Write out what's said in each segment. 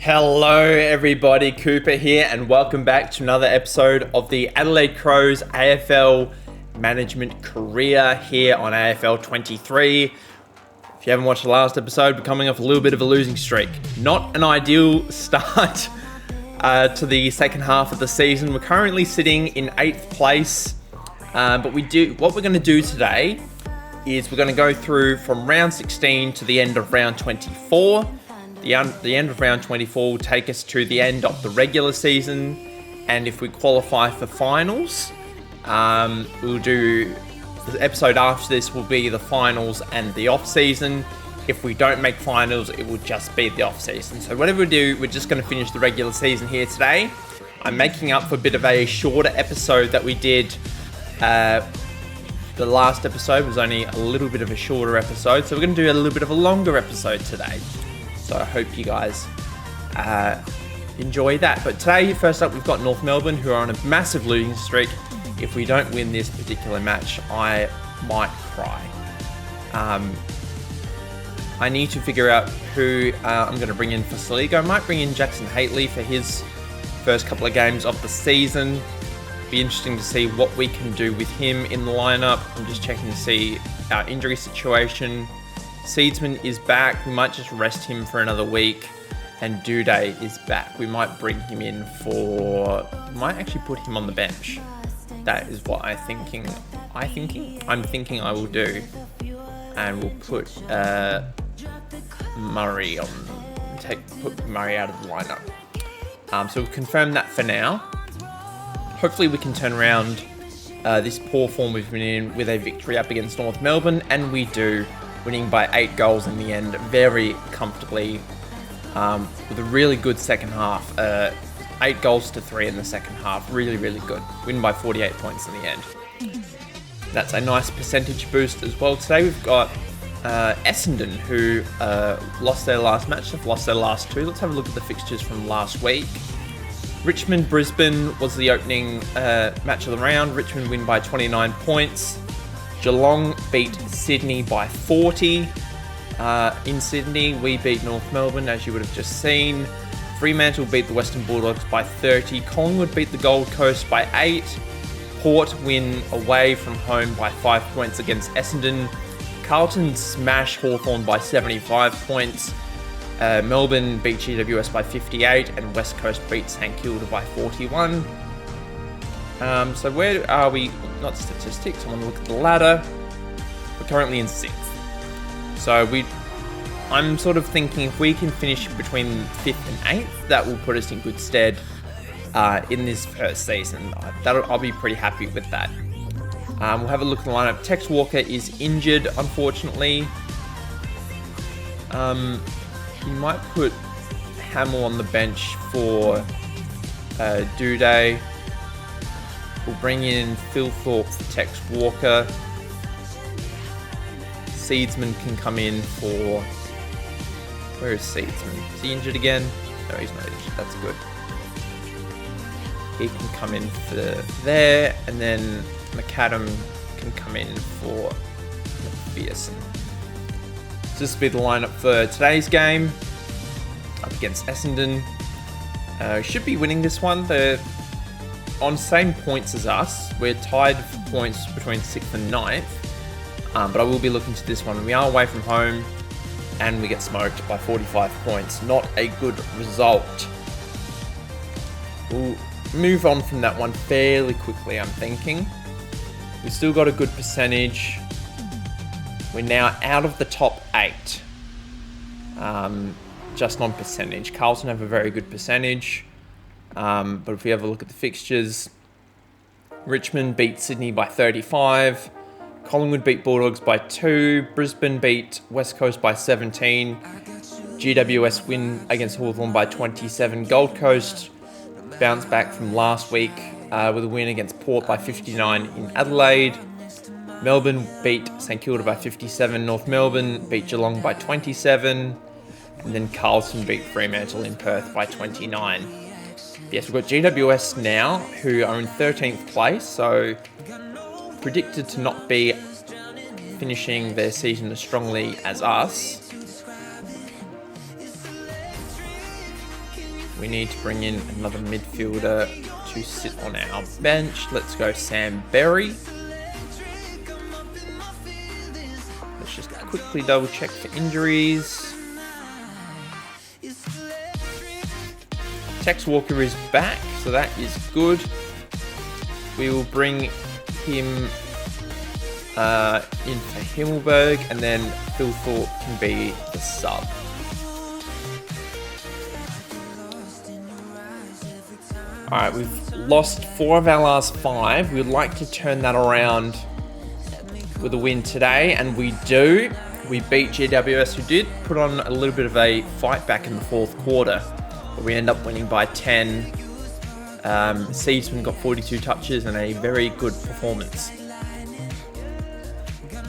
Hello everybody, Cooper here and welcome back to another episode of the Adelaide Crows AFL Management Career here on AFL 23. If you haven't watched the last episode, we're coming off a little bit of a losing streak. Not an ideal start to the second half of the season. We're currently sitting in 8th place, but what we're going to do today is we're going to go through from round 16 to the end of round 24. The end of round 24 will take us to the end of the regular season, and if we qualify for finals, we'll do the episode after this will be the finals and the off season. If we don't make finals, it will just be the off season. So whatever we do, we're just going to finish the regular season here today. I'm making up for a bit of a shorter episode that we did. The last episode was only a little bit of a shorter episode, so we're going to do a little bit of a longer episode today. So I hope you guys enjoy that. But today, first up, we've got North Melbourne, who are on a massive losing streak. If we don't win this particular match, I might cry. I need to figure out who I'm going to bring in for Saligo. I might bring in Jackson Haitley for his first couple of games of the season. Be interesting to see what we can do with him in the lineup. I'm just checking to see our injury situation. Seedsman is back. We might just rest him for another week. And Duday is back. We might bring him in might actually put him on the bench. That is what I'm thinking I will do. And we'll put Murray put Murray out of the lineup. So we'll confirm that for now. Hopefully we can turn around this poor form we've been in with a victory up against North Melbourne, and we do, winning by 8 goals in the end, very comfortably, with a really good second half. 8 goals to 3 in the second half, really, really good. Win by 48 points in the end. That's a nice percentage boost as well. Today we've got Essendon, who lost their last match. They've lost their last 2. Let's have a look at the fixtures from last week. Richmond-Brisbane was the opening match of the round. Richmond win by 29 points. Geelong beat Sydney by 40. In Sydney, we beat North Melbourne, as you would have just seen. Fremantle beat the Western Bulldogs by 30. Collingwood beat the Gold Coast by 8. Port win away from home by 5 points against Essendon. Carlton smash Hawthorn by 75 points. Melbourne beat GWS by 58, and West Coast beat St Kilda by 41. So where are we? Not statistics. I want to look at the ladder. We're currently in 6th. So I'm sort of thinking if we can finish between 5th and 8th, that will put us in good stead in this first season. I'll be pretty happy with that. We'll have a look at the lineup. Tex Walker is injured, unfortunately. You might put Hamill on the bench for Duday. We'll bring in Phil Thorpe for Tex Walker. Seedsman can come in for... Where is Seedsman? Is he injured again? No, he's not injured. That's good. He can come in for there, and then McAdam can come in for McPherson. So this will be the lineup for today's game up against Essendon. Should be winning this one. They're on same points as us. We're tied for points between 6th and 9th. But I will be looking to this one. We are away from home and we get smoked by 45 points. Not a good result. We'll move on from that one fairly quickly, I'm thinking. We've still got a good percentage. We're now out of the top 8, just on percentage. Carlton have a very good percentage, but if we have a look at the fixtures, Richmond beat Sydney by 35, Collingwood beat Bulldogs by 2, Brisbane beat West Coast by 17, GWS win against Hawthorn by 27, Gold Coast bounced back from last week with a win against Port by 59 in Adelaide. Melbourne beat St Kilda by 57. North Melbourne beat Geelong by 27. And then Carlton beat Fremantle in Perth by 29. Yes, we've got GWS now, who are in 13th place. So predicted to not be finishing their season as strongly as us. We need to bring in another midfielder to sit on our bench. Let's go Sam Berry. Let's just quickly double check for injuries. Tex Walker is back, so that is good. We will bring him in for Himmelberg, and then Phil Thorpe can be the sub. Alright, we've lost 4 of our last 5. We'd like to turn that around with a win today, and we do. We beat GWS, who did put on a little bit of a fight back in the 4th quarter, but we end up winning by 10. Seedsman got 42 touches and a very good performance.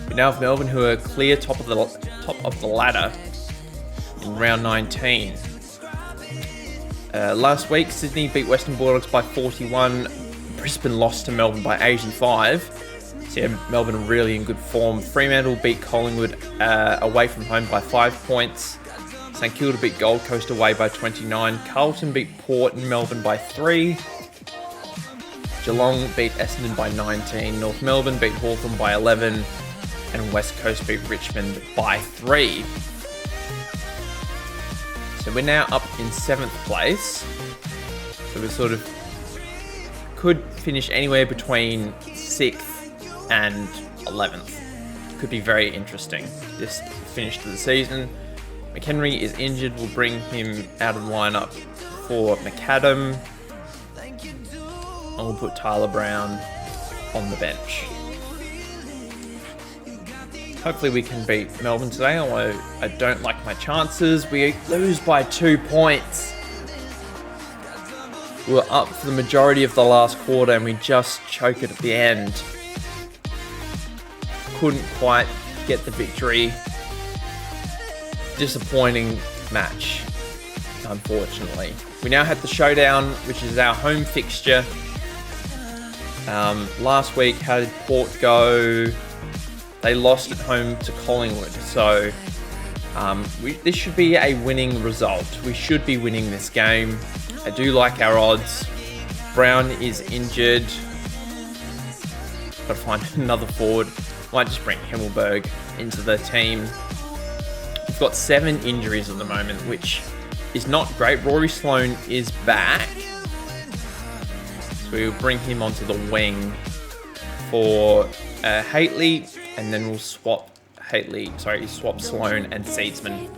We now have Melbourne, who are clear top of the ladder in round 19. Last week, Sydney beat Western Bulldogs by 41. Brisbane lost to Melbourne by 85. So yeah, Melbourne are really in good form. Fremantle beat Collingwood away from home by 5 points. St Kilda beat Gold Coast away by 29. Carlton beat Port and Melbourne by 3. Geelong beat Essendon by 19. North Melbourne beat Hawthorn by 11. And West Coast beat Richmond by 3. So we're now up in 7th place. So we sort of could finish anywhere between 6th and 11th. Could be very interesting this finish to the season. McHenry is injured. We'll bring him out of the lineup for McAdam. And we'll put Tyler Brown on the bench. Hopefully we can beat Melbourne today, although I don't like my chances. We lose by 2 points. We were up for the majority of the last quarter and we just choke it at the end. Couldn't quite get the victory. Disappointing match, unfortunately. We now have the Showdown, which is our home fixture. Last week, how did Port go? They lost at home to Collingwood, so this should be a winning result. We should be winning this game. I do like our odds. Brown is injured. Gotta find another forward. Might just bring Himmelberg into the team. We've got 7 injuries at the moment, which is not great. Rory Sloane is back. So we'll bring him onto the wing for Haitley. And then we'll swap Sloane and Seedsman.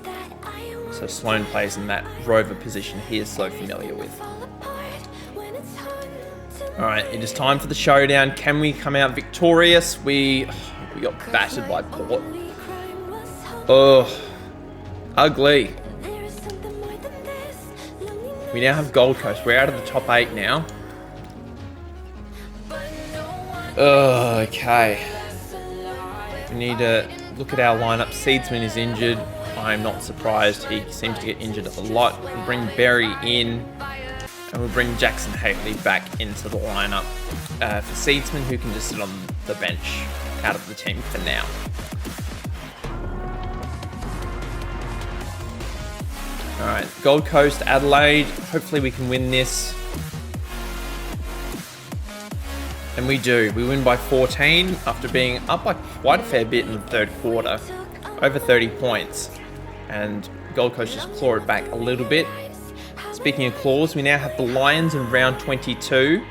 So Sloane plays in that rover position he is so familiar with. Alright, it is time for the showdown. Can we come out victorious? We got battered by Port. Oh, ugly. We now have Gold Coast. We're out of the top 8 now. Oh, okay. We need to look at our lineup. Seedsman is injured. I'm not surprised. He seems to get injured a lot. We'll bring Berry in. And we'll bring Jackson Haitley back into the lineup for Seedsman, who can just sit on the bench out of the team for now. Alright, Gold Coast, Adelaide. Hopefully we can win this. And we do. We win by 14 after being up by quite a fair bit in the 3rd quarter. Over 30 points. And Gold Coast just claw it back a little bit. Speaking of claws, we now have the Lions in round 22.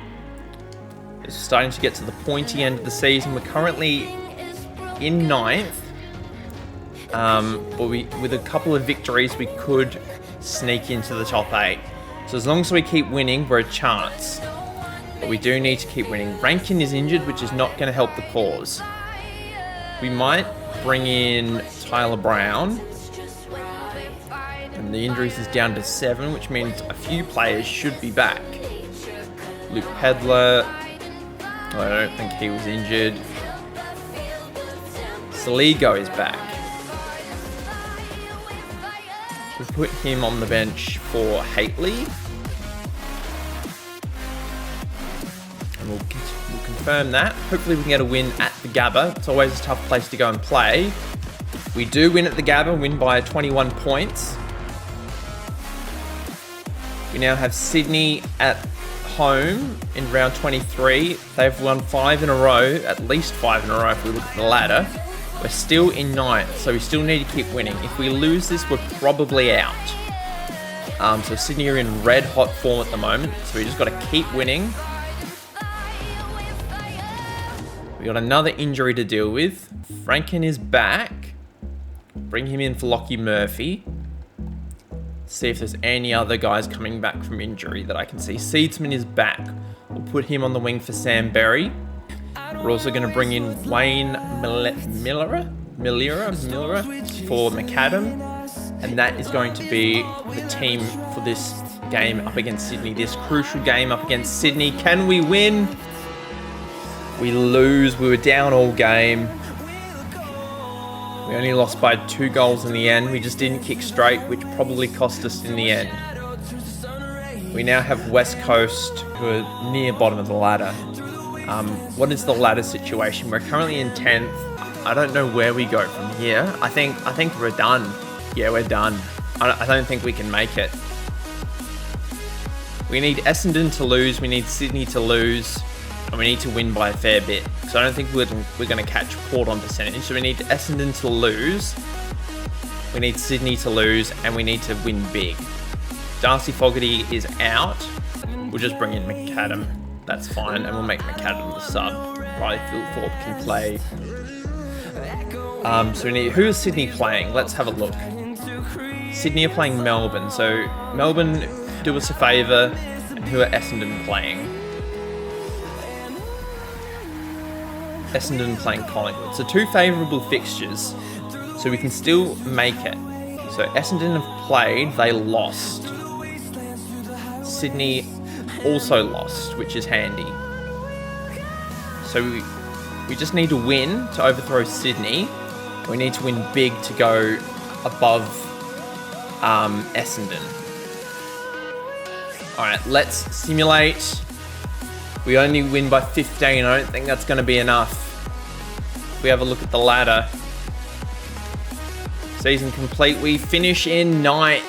It's starting to get to the pointy end of the season. We're currently in 9th. But with a couple of victories, we could sneak into the top 8. So as long as we keep winning, we're a chance. But we do need to keep winning. Rankin is injured, which is not going to help the cause. We might bring in Tyler Brown. And the injuries is down to 7, which means a few players should be back. Luke Pedler. I don't think he was injured. Saligo is back. We'll put him on the bench for Haitley. And we'll confirm that. Hopefully we can get a win at the Gabba. It's always a tough place to go and play. We do win at the Gabba, win by 21 points. We now have Sydney at home in round 23. They've won 5 in a row, at least 5 in a row if we look at the ladder. We're still in 9th, so we still need to keep winning. If we lose this, we're probably out. So Sydney are in red hot form at the moment, so we just got to keep winning. We got another injury to deal with. Franken is back. Bring him in for Lockie Murphy. See if there's any other guys coming back from injury that I can see. Seedsman is back. We'll put him on the wing for Sam Berry. We're also going to bring in Wayne Millera for McAdam. And that is going to be the team for this game up against Sydney. This crucial game up against Sydney. Can we win? We lose. We were down all game. We only lost by 2 goals in the end. We just didn't kick straight, which probably cost us in the end. We now have West Coast, who are near bottom of the ladder. What is the ladder situation? We're currently in 10th. I don't know where we go from here. I think we're done. Yeah, we're done. I don't think we can make it. We need Essendon to lose. We need Sydney to lose. And we need to win by a fair bit. So I don't think we're going to catch Port on percentage. So we need Essendon to lose. We need Sydney to lose. And we need to win big. Darcy Fogarty is out. We'll just bring in McAdam. That's fine. And we'll make McAdam the sub. Riley Philthorpe can play. So we need... Who is Sydney playing? Let's have a look. Sydney are playing Melbourne. So Melbourne, do us a favour. And who are Essendon playing? Essendon playing Collingwood. So 2 favourable fixtures, so we can still make it. So Essendon have played, they lost. Sydney also lost, which is handy. So we just need to win to overthrow Sydney. We need to win big to go above Essendon. Alright, let's simulate. We only win by 15. I don't think that's going to be enough. If we have a look at the ladder. Season complete. We finish in 9th.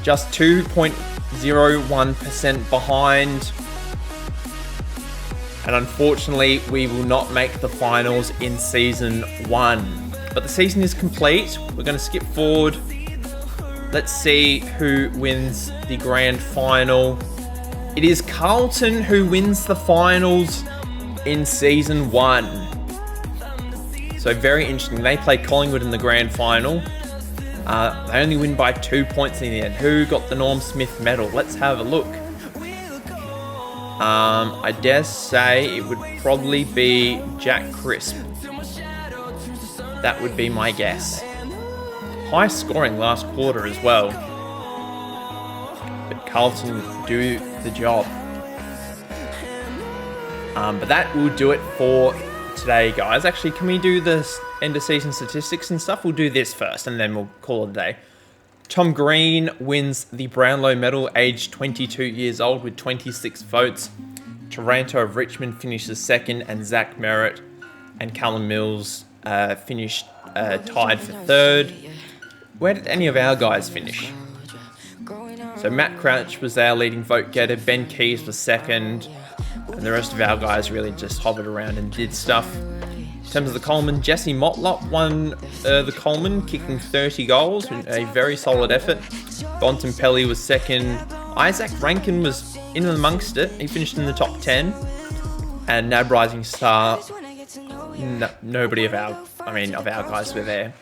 Just 2.01% behind. And unfortunately, we will not make the finals in Season 1. But the season is complete. We're going to skip forward. Let's see who wins the grand final. It is Carlton who wins the finals in Season 1. So very interesting. They play Collingwood in the grand final. They only win by 2 points in the end. Who got the Norm Smith medal? Let's have a look. I dare say it would probably be Jack Crisp. That would be my guess. High scoring last quarter as well. But Carlton do the job. But that will do it for today, guys. Actually, can we do the end of season statistics and stuff? We'll do this first and then we'll call it a day. Tom Green wins the Brownlow medal, aged 22 years old with 26 votes. Taranto of Richmond finishes second, and Zach Merritt and Callum Mills finished tied for third. Where did any of our guys finish? So Matt Crouch was our leading vote getter, Ben Keys was second, and the rest of our guys really just hovered around and did stuff. In terms of the Coleman, Jesse Motlop won the Coleman, kicking 30 goals, a very solid effort. Bontempelli was second. Isaac Rankin was in amongst it. He finished in the top 10. And NAB Rising Star, nobody of our guys were there.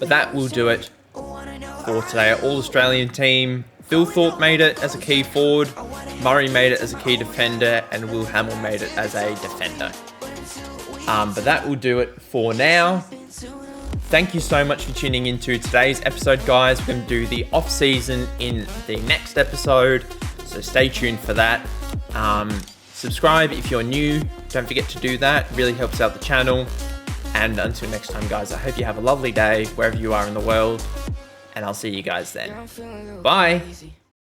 But that will do it for today. Our All-Australian team. Phil Thorpe made it as a key forward. Murray made it as a key defender. And Will Hamill made it as a defender. But that will do it for now. Thank you so much for tuning into today's episode, guys. We're going to do the off-season in the next episode, so stay tuned for that. Subscribe if you're new. Don't forget to do that. It really helps out the channel. And until next time, guys, I hope you have a lovely day wherever you are in the world. And I'll see you guys then. Bye.